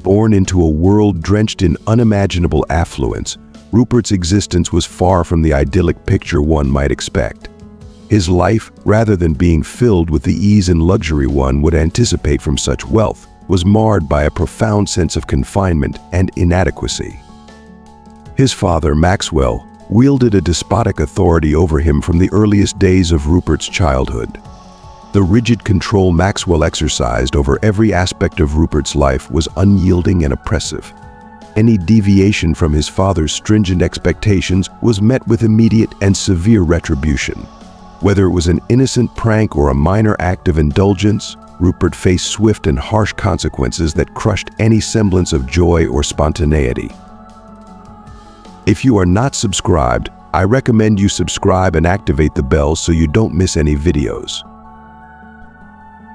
Born into a world drenched in unimaginable affluence, Rupert's existence was far from the idyllic picture one might expect. His life, rather than being filled with the ease and luxury one would anticipate from such wealth, was marred by a profound sense of confinement and inadequacy. His father, Maxwell, wielded a despotic authority over him from the earliest days of Rupert's childhood. The rigid control Maxwell exercised over every aspect of Rupert's life was unyielding and oppressive. Any deviation from his father's stringent expectations was met with immediate and severe retribution. Whether it was an innocent prank or a minor act of indulgence, Rupert faced swift and harsh consequences that crushed any semblance of joy or spontaneity. If you are not subscribed, I recommend you subscribe and activate the bell so you don't miss any videos.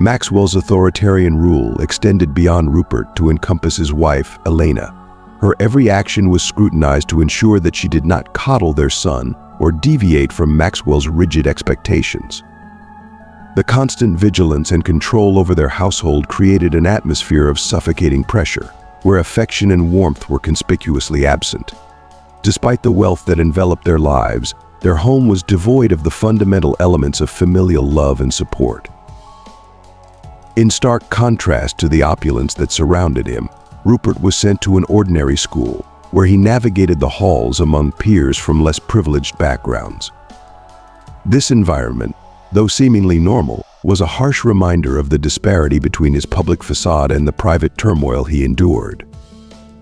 Maxwell's authoritarian rule extended beyond Rupert to encompass his wife, Elena. Her every action was scrutinized to ensure that she did not coddle their son or deviate from Maxwell's rigid expectations. The constant vigilance and control over their household created an atmosphere of suffocating pressure, where affection and warmth were conspicuously absent. Despite the wealth that enveloped their lives, their home was devoid of the fundamental elements of familial love and support. In stark contrast to the opulence that surrounded him, Rupert was sent to an ordinary school, where he navigated the halls among peers from less privileged backgrounds. This environment, though seemingly normal, was a harsh reminder of the disparity between his public facade and the private turmoil he endured.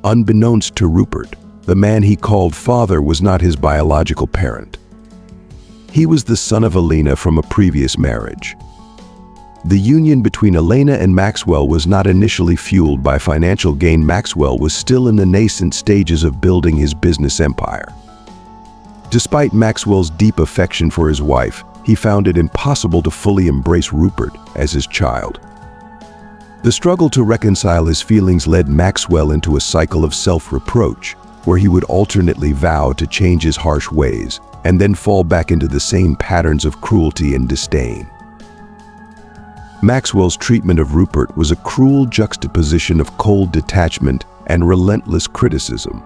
Unbeknownst to Rupert, the man he called father was not his biological parent. He was the son of Elena from a previous marriage. The union between Elena and Maxwell was not initially fueled by financial gain. Maxwell was still in the nascent stages of building his business empire. Despite Maxwell's deep affection for his wife, he found it impossible to fully embrace Rupert as his child. The struggle to reconcile his feelings led Maxwell into a cycle of self-reproach, where he would alternately vow to change his harsh ways and then fall back into the same patterns of cruelty and disdain. Maxwell's treatment of Rupert was a cruel juxtaposition of cold detachment and relentless criticism.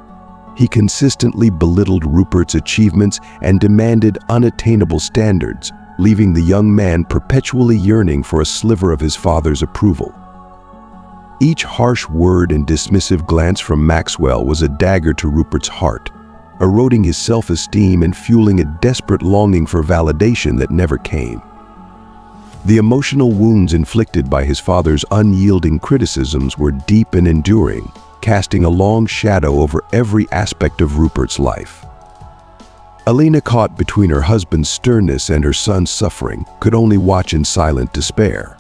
He consistently belittled Rupert's achievements and demanded unattainable standards, leaving the young man perpetually yearning for a sliver of his father's approval. Each harsh word and dismissive glance from Maxwell was a dagger to Rupert's heart, eroding his self-esteem and fueling a desperate longing for validation that never came. The emotional wounds inflicted by his father's unyielding criticisms were deep and enduring, casting a long shadow over every aspect of Rupert's life. Elena, caught between her husband's sternness and her son's suffering, could only watch in silent despair.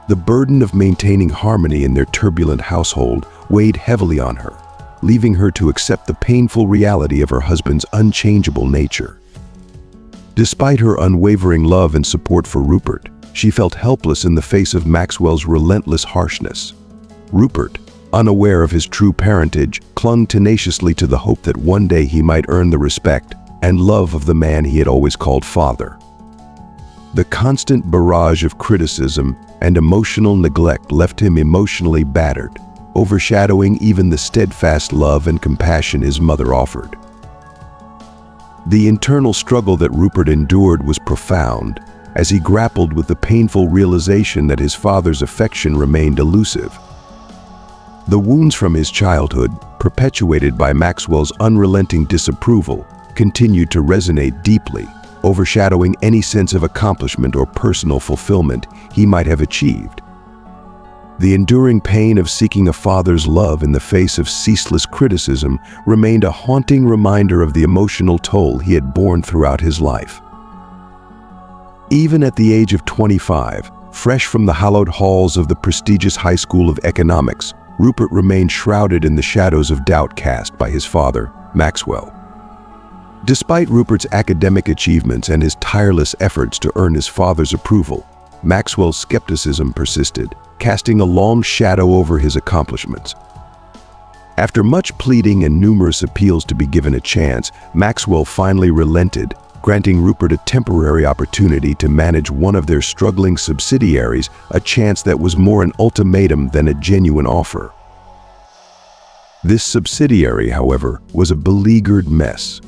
The burden of maintaining harmony in their turbulent household weighed heavily on her, leaving her to accept the painful reality of her husband's unchangeable nature. Despite her unwavering love and support for Rupert, she felt helpless in the face of Maxwell's relentless harshness. Rupert, unaware of his true parentage, clung tenaciously to the hope that one day he might earn the respect and love of the man he had always called father. The constant barrage of criticism and emotional neglect left him emotionally battered, overshadowing even the steadfast love and compassion his mother offered. The internal struggle that Rupert endured was profound, as he grappled with the painful realization that his father's affection remained elusive. The wounds from his childhood, perpetuated by Maxwell's unrelenting disapproval, continued to resonate deeply, overshadowing any sense of accomplishment or personal fulfillment he might have achieved. The enduring pain of seeking a father's love in the face of ceaseless criticism remained a haunting reminder of the emotional toll he had borne throughout his life. Even at the age of 25, fresh from the hallowed halls of the prestigious High School of Economics, Rupert remained shrouded in the shadows of doubt cast by his father, Maxwell. Despite Rupert's academic achievements and his tireless efforts to earn his father's approval, Maxwell's skepticism persisted, casting a long shadow over his accomplishments. After much pleading and numerous appeals to be given a chance, Maxwell finally relented, granting Rupert a temporary opportunity to manage one of their struggling subsidiaries, a chance that was more an ultimatum than a genuine offer. This subsidiary, however, was a beleaguered mess.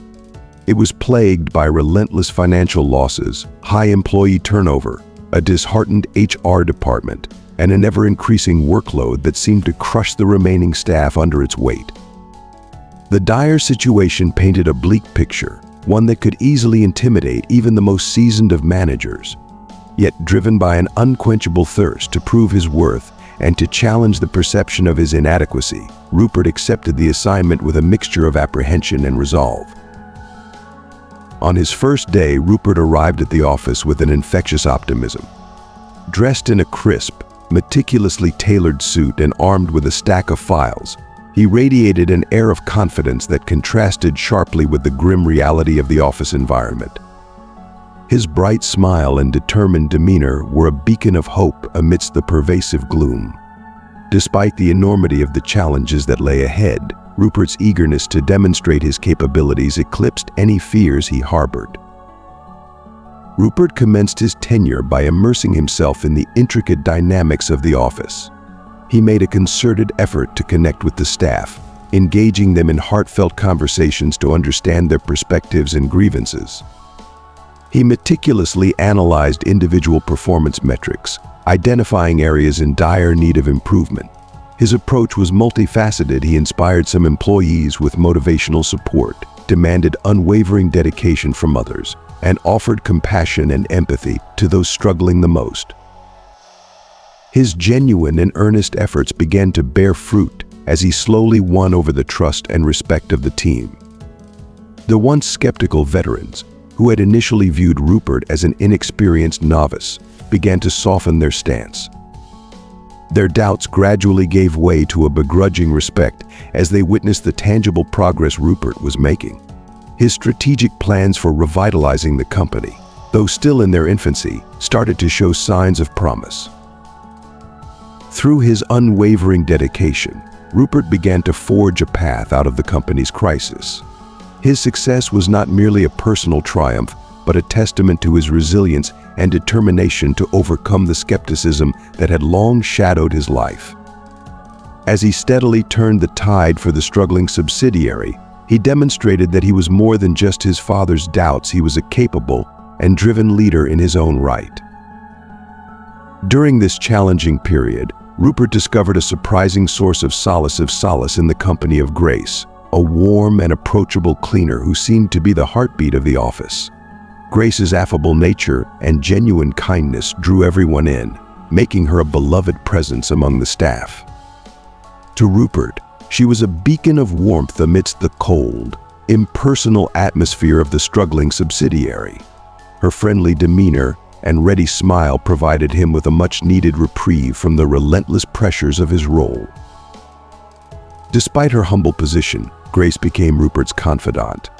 It was plagued by relentless financial losses, high employee turnover, a disheartened HR department, and an ever-increasing workload that seemed to crush the remaining staff under its weight. The dire situation painted a bleak picture, one that could easily intimidate even the most seasoned of managers. Yet, driven by an unquenchable thirst to prove his worth and to challenge the perception of his inadequacy, Rupert accepted the assignment with a mixture of apprehension and resolve. On his first day, Rupert arrived at the office with an infectious optimism. Dressed in a crisp, meticulously tailored suit and armed with a stack of files, he radiated an air of confidence that contrasted sharply with the grim reality of the office environment. His bright smile and determined demeanor were a beacon of hope amidst the pervasive gloom. Despite the enormity of the challenges that lay ahead, Rupert's eagerness to demonstrate his capabilities eclipsed any fears he harbored. Rupert commenced his tenure by immersing himself in the intricate dynamics of the office. He made a concerted effort to connect with the staff, engaging them in heartfelt conversations to understand their perspectives and grievances. He meticulously analyzed individual performance metrics, identifying areas in dire need of improvement. His approach was multifaceted. He inspired some employees with motivational support, demanded unwavering dedication from others, and offered compassion and empathy to those struggling the most. His genuine and earnest efforts began to bear fruit as he slowly won over the trust and respect of the team. The once skeptical veterans, who had initially viewed Rupert as an inexperienced novice, began to soften their stance. Their doubts gradually gave way to a begrudging respect as they witnessed the tangible progress Rupert was making. His strategic plans for revitalizing the company, though still in their infancy, started to show signs of promise. Through his unwavering dedication, Rupert began to forge a path out of the company's crisis. His success was not merely a personal triumph, but a testament to his resilience and determination to overcome the skepticism that had long shadowed his life. As he steadily turned the tide for the struggling subsidiary, he demonstrated that he was more than just his father's doubts. He was a capable and driven leader in his own right. During this challenging period, Rupert discovered a surprising source of solace in the company of Grace, a warm and approachable cleaner who seemed to be the heartbeat of the office. Grace's affable nature and genuine kindness drew everyone in, making her a beloved presence among the staff. To Rupert, she was a beacon of warmth amidst the cold, impersonal atmosphere of the struggling subsidiary. Her friendly demeanor and ready smile provided him with a much-needed reprieve from the relentless pressures of his role. Despite her humble position, Grace became Rupert's confidant.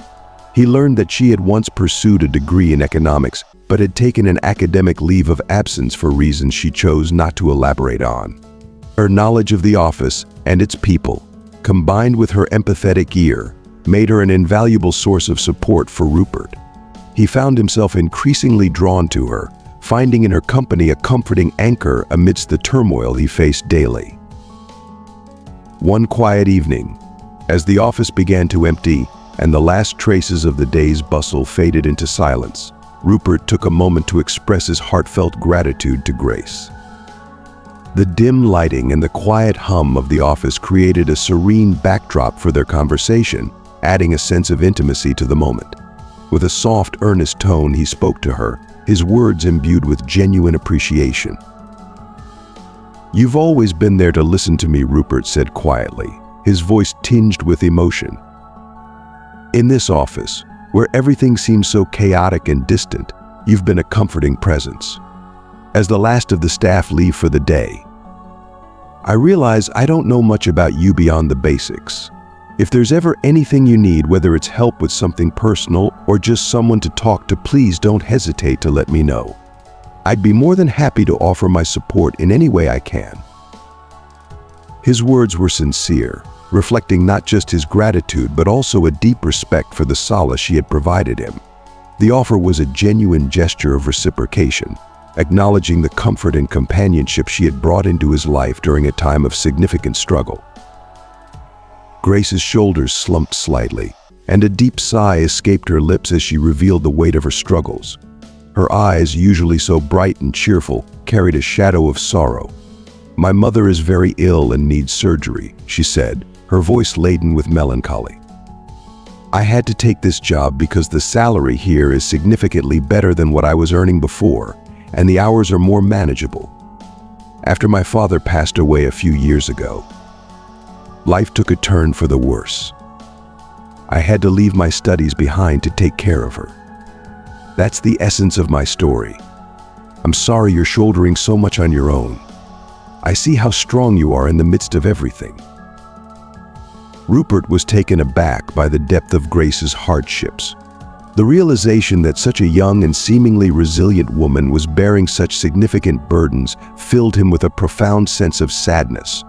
He learned that she had once pursued a degree in economics, but had taken an academic leave of absence for reasons she chose not to elaborate on. Her knowledge of the office and its people, combined with her empathetic ear, made her an invaluable source of support for Rupert. He found himself increasingly drawn to her, finding in her company a comforting anchor amidst the turmoil he faced daily. One quiet evening, as the office began to empty and the last traces of the day's bustle faded into silence, Rupert took a moment to express his heartfelt gratitude to Grace. The dim lighting and the quiet hum of the office created a serene backdrop for their conversation, adding a sense of intimacy to the moment. With a soft, earnest tone, he spoke to her, his words imbued with genuine appreciation. "You've always been there to listen to me," Rupert said quietly, his voice tinged with emotion. "In this office, where everything seems so chaotic and distant, you've been a comforting presence. As the last of the staff leave for the day, I realize I don't know much about you beyond the basics. If there's ever anything you need, whether it's help with something personal or just someone to talk to, please don't hesitate to let me know. I'd be more than happy to offer my support in any way I can." His words were sincere, reflecting not just his gratitude but also a deep respect for the solace she had provided him. The offer was a genuine gesture of reciprocation, acknowledging the comfort and companionship she had brought into his life during a time of significant struggle. Grace's shoulders slumped slightly, and a deep sigh escaped her lips as she revealed the weight of her struggles. Her eyes, usually so bright and cheerful, carried a shadow of sorrow. "My mother is very ill and needs surgery," she said, her voice laden with melancholy. "I had to take this job because the salary here is significantly better than what I was earning before, and the hours are more manageable. After my father passed away a few years ago, life took a turn for the worse. I had to leave my studies behind to take care of her. That's the essence of my story. I'm sorry you're shouldering so much on your own. I see how strong you are in the midst of everything." Rupert was taken aback by the depth of Grace's hardships. The realization that such a young and seemingly resilient woman was bearing such significant burdens filled him with a profound sense of sadness.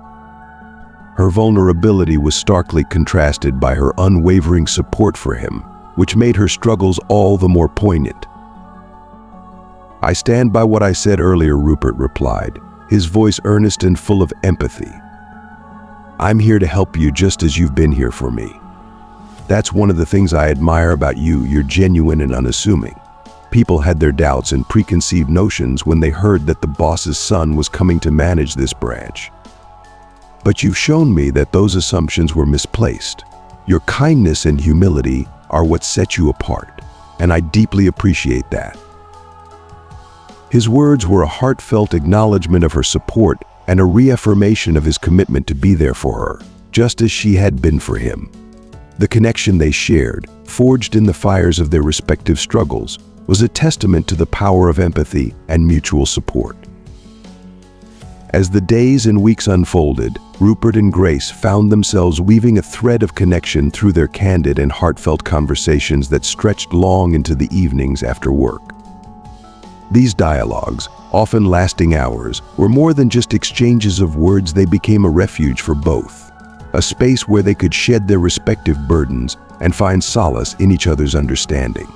Her vulnerability was starkly contrasted by her unwavering support for him, which made her struggles all the more poignant. "I stand by what I said earlier," Rupert replied, his voice earnest and full of empathy. "I'm here to help you just as you've been here for me. That's one of the things I admire about you. You're genuine and unassuming. People had their doubts and preconceived notions when they heard that the boss's son was coming to manage this branch. But you've shown me that those assumptions were misplaced. Your kindness and humility are what set you apart, and I deeply appreciate that." His words were a heartfelt acknowledgement of her support and a reaffirmation of his commitment to be there for her, just as she had been for him. The connection they shared, forged in the fires of their respective struggles, was a testament to the power of empathy and mutual support. As the days and weeks unfolded, Rupert and Grace found themselves weaving a thread of connection through their candid and heartfelt conversations that stretched long into the evenings after work. These dialogues, often lasting hours, were more than just exchanges of words. They became a refuge for both, a space where they could shed their respective burdens and find solace in each other's understanding.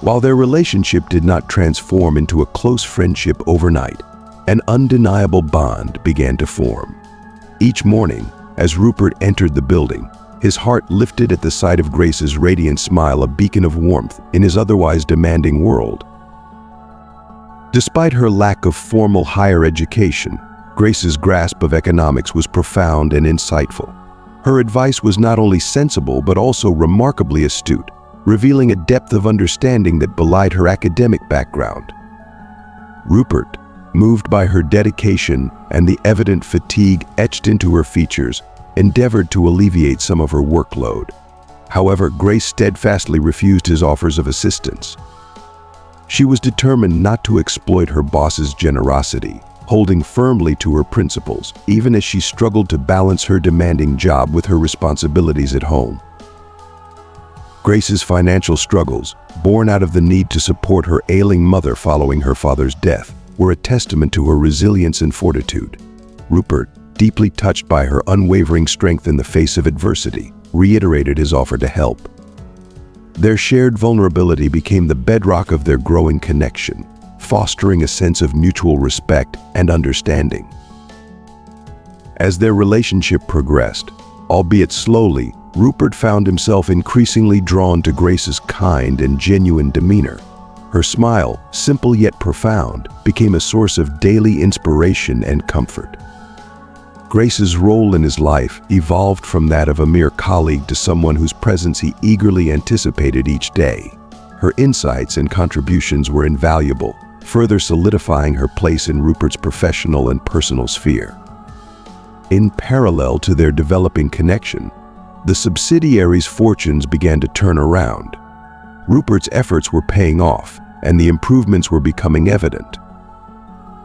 While their relationship did not transform into a close friendship overnight, an undeniable bond began to form. Each morning, as Rupert entered the building, his heart lifted at the sight of Grace's radiant smile, a beacon of warmth in his otherwise demanding world. Despite her lack of formal higher education, Grace's grasp of economics was profound and insightful. Her advice was not only sensible but also remarkably astute, revealing a depth of understanding that belied her academic background. Rupert, moved by her dedication and the evident fatigue etched into her features, endeavored to alleviate some of her workload. However, Grace steadfastly refused his offers of assistance. She was determined not to exploit her boss's generosity, holding firmly to her principles, even as she struggled to balance her demanding job with her responsibilities at home. Grace's financial struggles, born out of the need to support her ailing mother following her father's death, were a testament to her resilience and fortitude. Rupert, deeply touched by her unwavering strength in the face of adversity, reiterated his offer to help. Their shared vulnerability became the bedrock of their growing connection, fostering a sense of mutual respect and understanding. As their relationship progressed, albeit slowly, Rupert found himself increasingly drawn to Grace's kind and genuine demeanor. Her smile, simple yet profound, became a source of daily inspiration and comfort. Grace's role in his life evolved from that of a mere colleague to someone whose presence he eagerly anticipated each day. Her insights and contributions were invaluable, further solidifying her place in Rupert's professional and personal sphere. In parallel to their developing connection, the subsidiary's fortunes began to turn around. Rupert's efforts were paying off, and the improvements were becoming evident.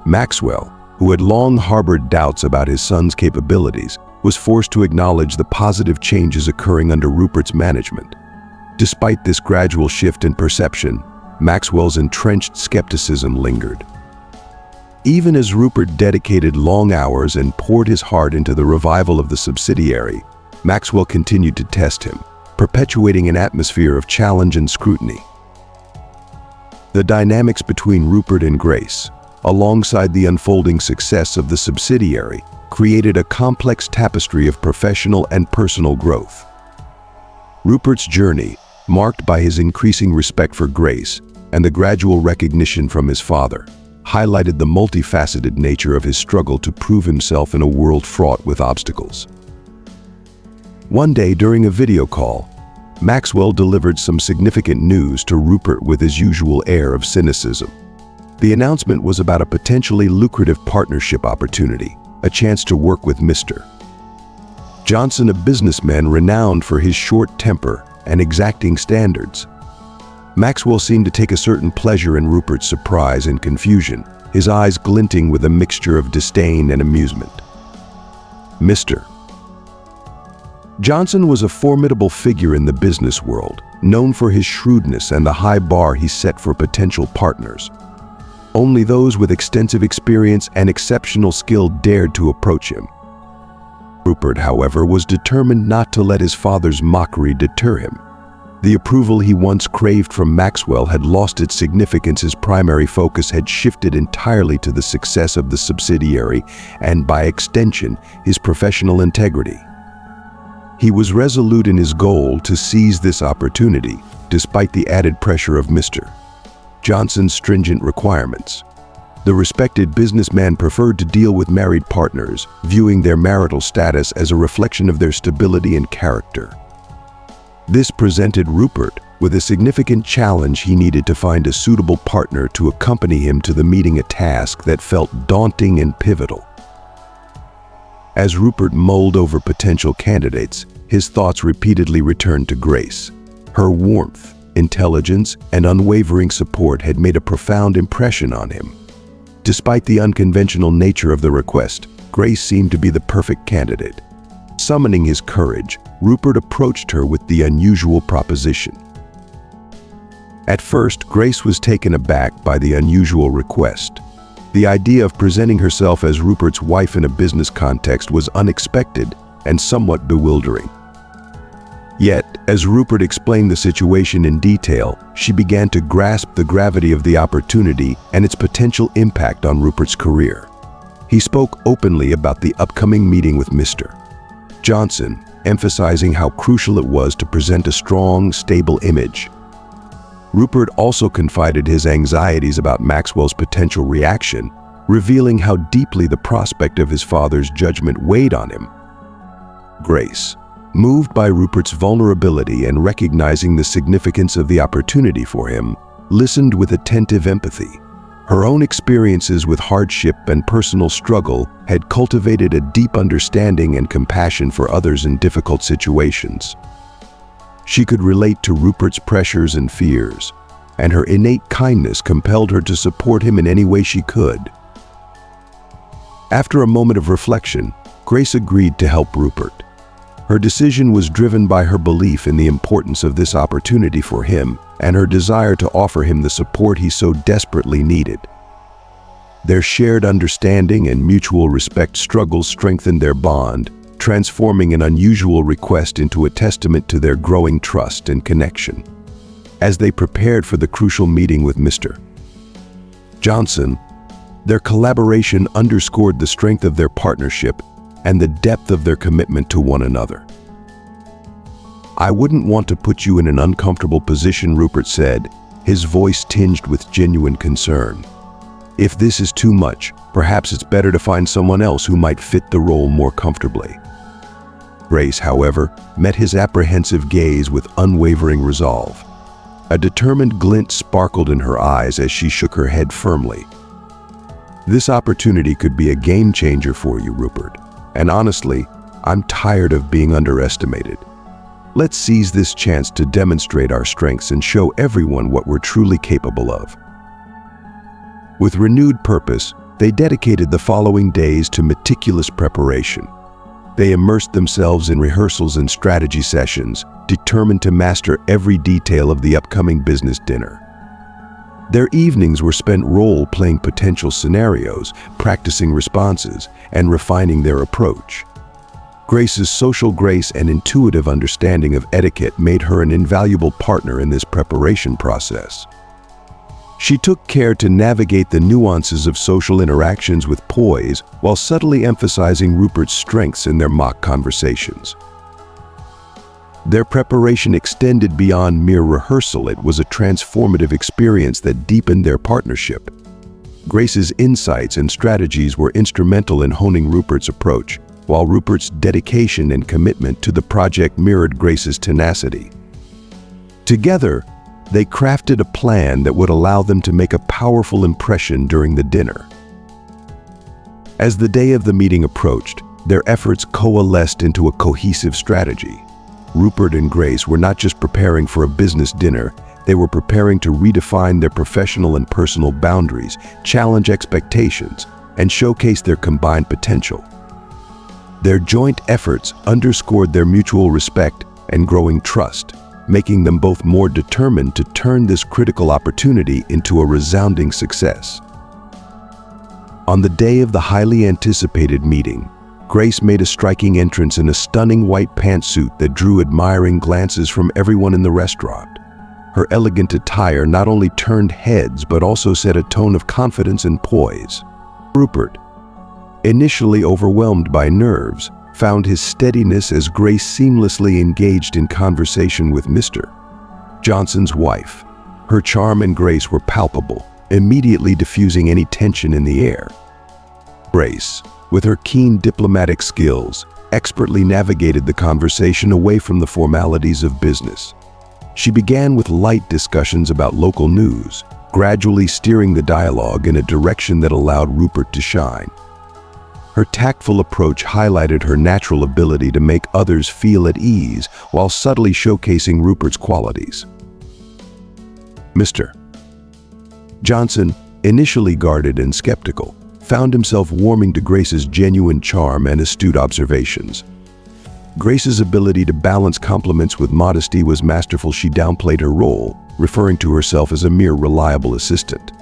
Maxwell, who had long harbored doubts about his son's capabilities, was forced to acknowledge the positive changes occurring under Rupert's management. Despite this gradual shift in perception, Maxwell's entrenched skepticism lingered. Even as Rupert dedicated long hours and poured his heart into the revival of the subsidiary, Maxwell continued to test him, perpetuating an atmosphere of challenge and scrutiny. The dynamics between Rupert and Grace, alongside the unfolding success of the subsidiary, created a complex tapestry of professional and personal growth. Rupert's journey, marked by his increasing respect for Grace and the gradual recognition from his father, highlighted the multifaceted nature of his struggle to prove himself in a world fraught with obstacles. One day during a video call, Maxwell delivered some significant news to Rupert with his usual air of cynicism. The announcement was about a potentially lucrative partnership opportunity, a chance to work with Mr. Johnson, a businessman renowned for his short temper and exacting standards. Maxwell seemed to take a certain pleasure in Rupert's surprise and confusion, his eyes glinting with a mixture of disdain and amusement. Mr. Johnson was a formidable figure in the business world, known for his shrewdness and the high bar he set for potential partners. Only those with extensive experience and exceptional skill dared to approach him. Rupert, however, was determined not to let his father's mockery deter him. The approval he once craved from Maxwell had lost its significance. His primary focus had shifted entirely to the success of the subsidiary and, by extension, his professional integrity. He was resolute in his goal to seize this opportunity, despite the added pressure of Mr. Johnson's stringent requirements. The respected businessman preferred to deal with married partners, viewing their marital status as a reflection of their stability and character. This presented Rupert with a significant challenge. He needed to find a suitable partner to accompany him to the meeting, a task that felt daunting and pivotal. As Rupert mulled over potential candidates, his thoughts repeatedly returned to Grace. Her warmth, intelligence, and unwavering support had made a profound impression on him. Despite the unconventional nature of the request, Grace seemed to be the perfect candidate. Summoning his courage, Rupert approached her with the unusual proposition. At first, Grace was taken aback by the unusual request. The idea of presenting herself as Rupert's wife in a business context was unexpected and somewhat bewildering. Yet, as Rupert explained the situation in detail, she began to grasp the gravity of the opportunity and its potential impact on Rupert's career. He spoke openly about the upcoming meeting with Mr. Johnson, emphasizing how crucial it was to present a strong, stable image. Rupert also confided his anxieties about Maxwell's potential reaction, revealing how deeply the prospect of his father's judgment weighed on him. Grace, moved by Rupert's vulnerability and recognizing the significance of the opportunity for him, listened with attentive empathy. Her own experiences with hardship and personal struggle had cultivated a deep understanding and compassion for others in difficult situations. She could relate to Rupert's pressures and fears, and her innate kindness compelled her to support him in any way she could. After a moment of reflection, Grace agreed to help Rupert. Her decision was driven by her belief in the importance of this opportunity for him and her desire to offer him the support he so desperately needed. Their shared understanding and mutual respect strengthened their bond, transforming an unusual request into a testament to their growing trust and connection. As they prepared for the crucial meeting with Mr. Johnson, their collaboration underscored the strength of their partnership and the depth of their commitment to one another. "I wouldn't want to put you in an uncomfortable position," Rupert said, his voice tinged with genuine concern. "If this is too much, perhaps it's better to find someone else who might fit the role more comfortably." Grace, however, met his apprehensive gaze with unwavering resolve. A determined glint sparkled in her eyes as she shook her head firmly. "This opportunity could be a game changer for you, Rupert. And honestly, I'm tired of being underestimated. Let's seize this chance to demonstrate our strengths and show everyone what we're truly capable of." With renewed purpose, they dedicated the following days to meticulous preparation. They immersed themselves in rehearsals and strategy sessions, determined to master every detail of the upcoming business dinner. Their evenings were spent role-playing potential scenarios, practicing responses, and refining their approach. Grace's social grace and intuitive understanding of etiquette made her an invaluable partner in this preparation process. She took care to navigate the nuances of social interactions with poise while subtly emphasizing Rupert's strengths in their mock conversations. Their preparation extended beyond mere rehearsal. It was a transformative experience that deepened their partnership. Grace's insights and strategies were instrumental in honing Rupert's approach, while Rupert's dedication and commitment to the project mirrored Grace's tenacity. Together, they crafted a plan that would allow them to make a powerful impression during the dinner. As the day of the meeting approached, their efforts coalesced into a cohesive strategy. Rupert and Grace were not just preparing for a business dinner, they were preparing to redefine their professional and personal boundaries, challenge expectations, and showcase their combined potential. Their joint efforts underscored their mutual respect and growing trust, making them both more determined to turn this critical opportunity into a resounding success. On the day of the highly anticipated meeting, Grace made a striking entrance in a stunning white pantsuit that drew admiring glances from everyone in the restaurant. Her elegant attire not only turned heads but also set a tone of confidence and poise. Rupert, initially overwhelmed by nerves, found his steadiness as Grace seamlessly engaged in conversation with Mr. Johnson's wife. Her charm and grace were palpable, immediately diffusing any tension in the air. Grace, with her keen diplomatic skills, expertly navigated the conversation away from the formalities of business. She began with light discussions about local news, gradually steering the dialogue in a direction that allowed Rupert to shine. Her tactful approach highlighted her natural ability to make others feel at ease while subtly showcasing Rupert's qualities. Mr. Johnson, initially guarded and skeptical, found himself warming to Grace's genuine charm and astute observations. Grace's ability to balance compliments with modesty was masterful. She downplayed her role, referring to herself as a mere reliable assistant.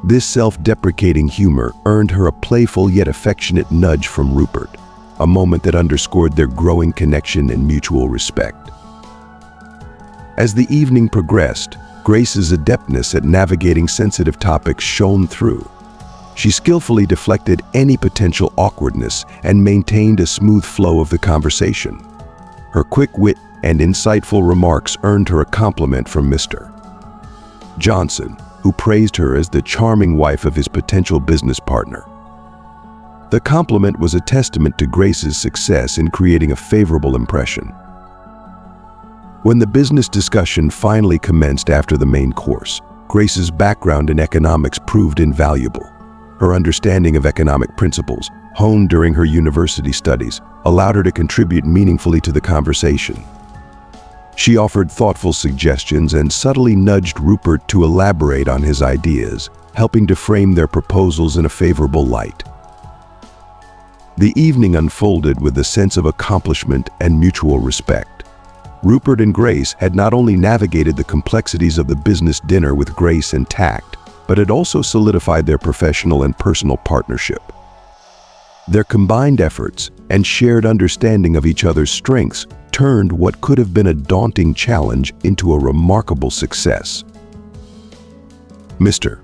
This self-deprecating humor earned her a playful yet affectionate nudge from Rupert, a moment that underscored their growing connection and mutual respect. As the evening progressed, Grace's adeptness at navigating sensitive topics shone through. She skillfully deflected any potential awkwardness and maintained a smooth flow of the conversation. Her quick wit and insightful remarks earned her a compliment from Mr. Johnson, who praised her as the charming wife of his potential business partner. The compliment was a testament to Grace's success in creating a favorable impression. When the business discussion finally commenced after the main course, Grace's background in economics proved invaluable. Her understanding of economic principles, honed during her university studies, allowed her to contribute meaningfully to the conversation. She offered thoughtful suggestions and subtly nudged Rupert to elaborate on his ideas, helping to frame their proposals in a favorable light. The evening unfolded with a sense of accomplishment and mutual respect. Rupert and Grace had not only navigated the complexities of the business dinner with grace and tact, but had also solidified their professional and personal partnership. Their combined efforts and shared understanding of each other's strengths turned what could have been a daunting challenge into a remarkable success. Mr.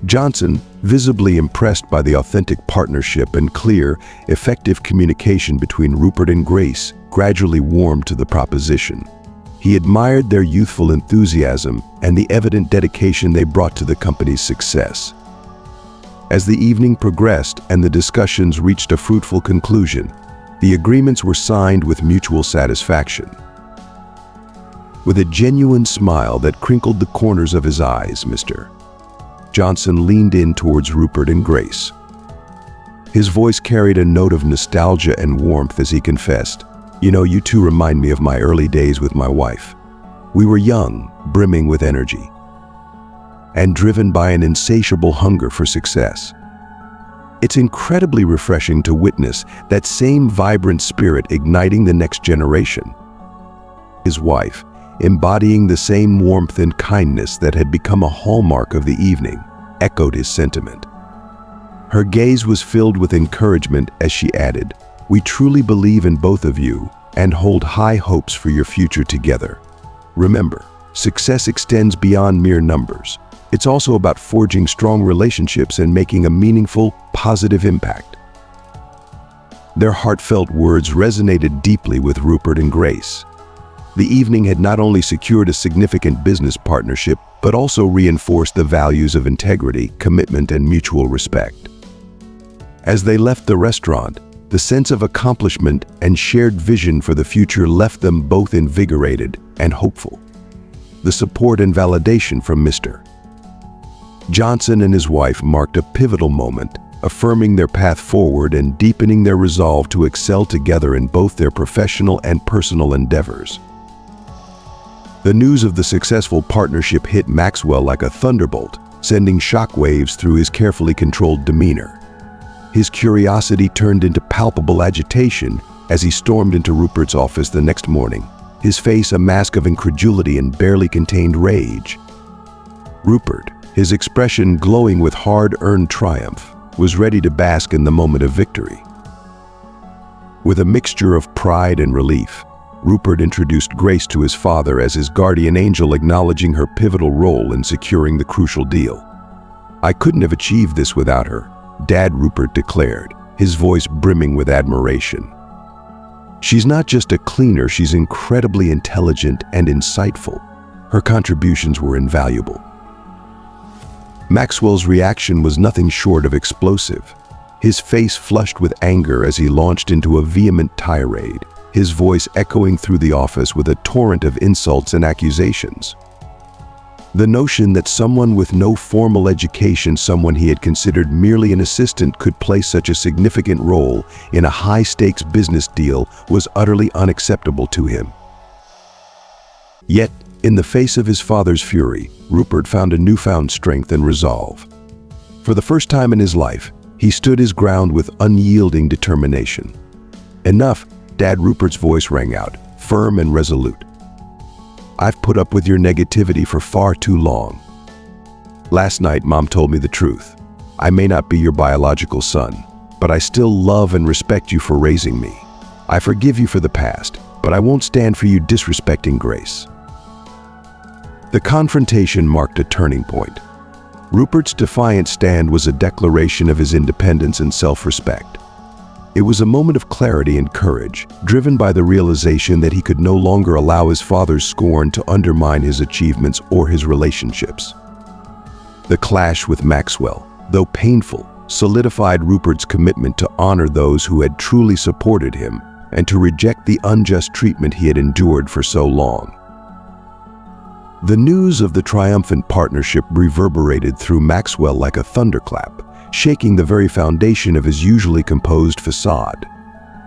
Johnson, visibly impressed by the authentic partnership and clear, effective communication between Rupert and Grace, gradually warmed to the proposition. He admired their youthful enthusiasm and the evident dedication they brought to the company's success. As the evening progressed and the discussions reached a fruitful conclusion, the agreements were signed with mutual satisfaction. With a genuine smile that crinkled the corners of his eyes, Mr. Johnson leaned in towards Rupert and Grace. His voice carried a note of nostalgia and warmth as he confessed, "You know, you two remind me of my early days with my wife. We were young, brimming with energy, and driven by an insatiable hunger for success. It's incredibly refreshing to witness that same vibrant spirit igniting the next generation." His wife, embodying the same warmth and kindness that had become a hallmark of the evening, echoed his sentiment. Her gaze was filled with encouragement as she added, "We truly believe in both of you and hold high hopes for your future together. Remember, success extends beyond mere numbers. It's also about forging strong relationships and making a meaningful, positive impact. Their heartfelt words resonated deeply with Rupert and Grace. The evening had not only secured a significant business partnership, but also reinforced the values of integrity, commitment, and mutual respect. As they left the restaurant, the sense of accomplishment and shared vision for the future left them both invigorated and hopeful. The support and validation from Mr. Johnson and his wife marked a pivotal moment, affirming their path forward and deepening their resolve to excel together in both their professional and personal endeavors. The news of the successful partnership hit Maxwell like a thunderbolt, sending shockwaves through his carefully controlled demeanor. His curiosity turned into palpable agitation as he stormed into Rupert's office the next morning, his face a mask of incredulity and barely contained rage. Rupert, his expression glowing with hard-earned triumph, was ready to bask in the moment of victory. With a mixture of pride and relief, Rupert introduced Grace to his father as his guardian angel, acknowledging her pivotal role in securing the crucial deal. "I couldn't have achieved this without her," Dad Rupert declared, his voice brimming with admiration. "She's not just a cleaner, she's incredibly intelligent and insightful. Her contributions were invaluable." Maxwell's reaction was nothing short of explosive. His face flushed with anger as he launched into a vehement tirade, his voice echoing through the office with a torrent of insults and accusations. The notion that someone with no formal education, someone he had considered merely an assistant, could play such a significant role in a high-stakes business deal was utterly unacceptable to him. Yet, in the face of his father's fury, Rupert found a newfound strength and resolve. For the first time in his life, he stood his ground with unyielding determination. "Enough," Dad Rupert's voice rang out, firm and resolute. "I've put up with your negativity for far too long. Last night, Mom told me the truth. I may not be your biological son, but I still love and respect you for raising me. I forgive you for the past, but I won't stand for you disrespecting Grace." The confrontation marked a turning point. Rupert's defiant stand was a declaration of his independence and self-respect. It was a moment of clarity and courage, driven by the realization that he could no longer allow his father's scorn to undermine his achievements or his relationships. The clash with Maxwell, though painful, solidified Rupert's commitment to honor those who had truly supported him and to reject the unjust treatment he had endured for so long. The news of the triumphant partnership reverberated through Maxwell like a thunderclap, shaking the very foundation of his usually composed facade.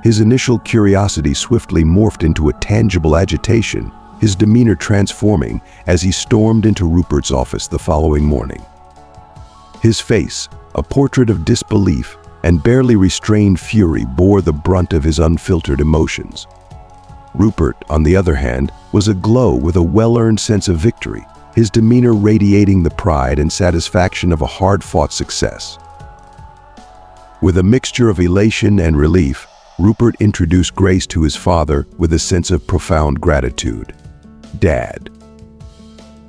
His initial curiosity swiftly morphed into a tangible agitation, his demeanor transforming as he stormed into Rupert's office the following morning. His face, a portrait of disbelief and barely restrained fury, bore the brunt of his unfiltered emotions. Rupert, on the other hand, was aglow with a well-earned sense of victory, his demeanor radiating the pride and satisfaction of a hard-fought success. With a mixture of elation and relief, Rupert introduced Grace to his father with a sense of profound gratitude. "Dad,"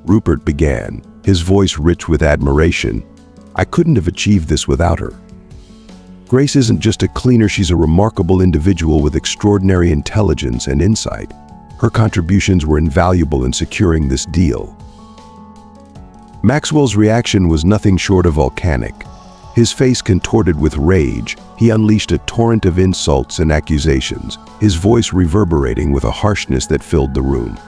Rupert began, his voice rich with admiration, "I couldn't have achieved this without her. Grace isn't just a cleaner, she's a remarkable individual with extraordinary intelligence and insight. Her contributions were invaluable in securing this deal." Maxwell's reaction was nothing short of volcanic. His face contorted with rage, he unleashed a torrent of insults and accusations, his voice reverberating with a harshness that filled the room.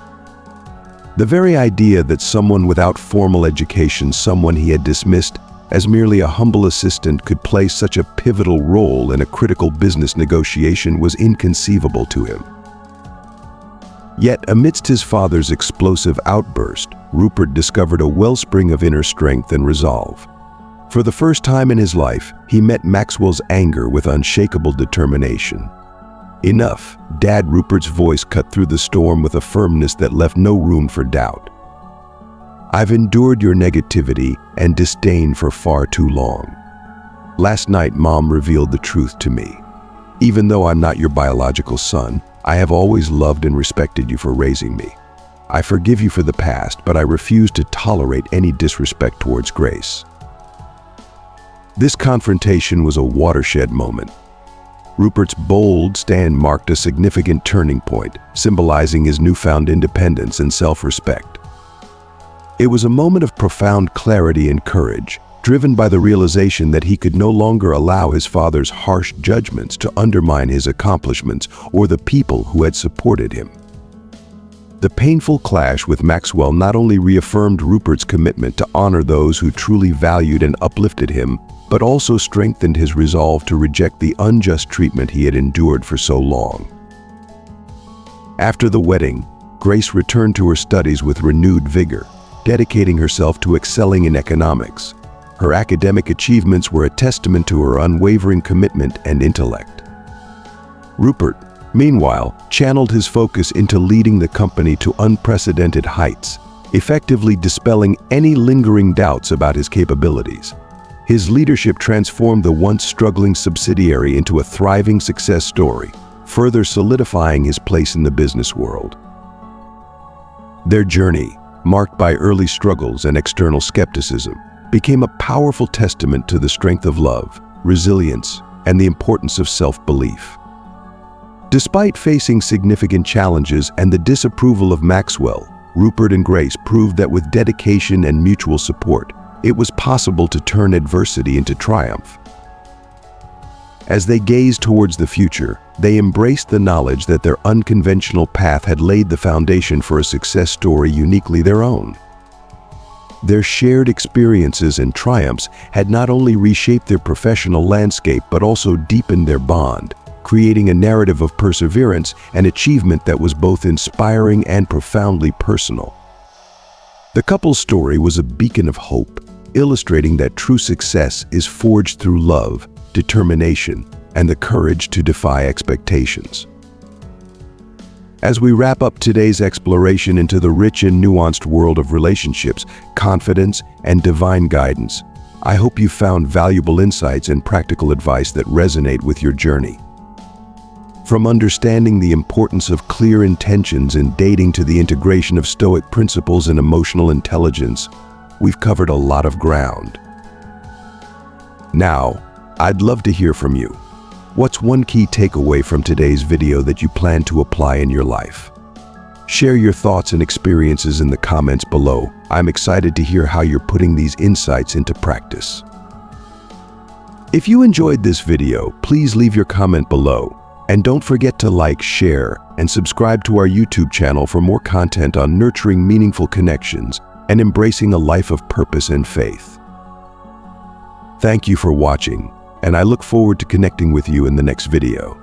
The very idea that someone without formal education, someone he had dismissed as merely a humble assistant, could play such a pivotal role in a critical business negotiation was inconceivable to him. Yet, amidst his father's explosive outburst, Rupert discovered a wellspring of inner strength and resolve. For the first time in his life, he met Maxwell's anger with unshakable determination. "Enough," Dad Rupert's voice cut through the storm with a firmness that left no room for doubt. "I've endured your negativity and disdain for far too long. Last night, Mom revealed the truth to me. Even though I'm not your biological son, I have always loved and respected you for raising me. I forgive you for the past, but I refuse to tolerate any disrespect towards Grace. This confrontation was a watershed moment. Rupert's bold stand marked a significant turning point, symbolizing his newfound independence and self-respect. It was a moment of profound clarity and courage, driven by the realization that he could no longer allow his father's harsh judgments to undermine his accomplishments or the people who had supported him. The painful clash with Maxwell not only reaffirmed Rupert's commitment to honor those who truly valued and uplifted him, but also strengthened his resolve to reject the unjust treatment he had endured for so long. After the wedding, Grace returned to her studies with renewed vigor, dedicating herself to excelling in economics. Her academic achievements were a testament to her unwavering commitment and intellect. Rupert, meanwhile, channeled his focus into leading the company to unprecedented heights, effectively dispelling any lingering doubts about his capabilities. His leadership transformed the once struggling subsidiary into a thriving success story, further solidifying his place in the business world. Their journey, marked by early struggles and external skepticism, became a powerful testament to the strength of love, resilience, and the importance of self-belief. Despite facing significant challenges and the disapproval of Maxwell, Rupert and Grace proved that with dedication and mutual support, it was possible to turn adversity into triumph. As they gazed towards the future, they embraced the knowledge that their unconventional path had laid the foundation for a success story uniquely their own. Their shared experiences and triumphs had not only reshaped their professional landscape but also deepened their bond, creating a narrative of perseverance and achievement that was both inspiring and profoundly personal. The couple's story was a beacon of hope, illustrating that true success is forged through love, determination, and the courage to defy expectations. As we wrap up today's exploration into the rich and nuanced world of relationships, confidence, and divine guidance, I hope you found valuable insights and practical advice that resonate with your journey. From understanding the importance of clear intentions in dating to the integration of Stoic principles and emotional intelligence, we've covered a lot of ground. Now, I'd love to hear from you. What's one key takeaway from today's video that you plan to apply in your life? Share your thoughts and experiences in the comments below. I'm excited to hear how you're putting these insights into practice. If you enjoyed this video, please leave your comment below. And don't forget to like, share, and subscribe to our YouTube channel for more content on nurturing meaningful connections and embracing a life of purpose and faith. Thank you for watching, and I look forward to connecting with you in the next video.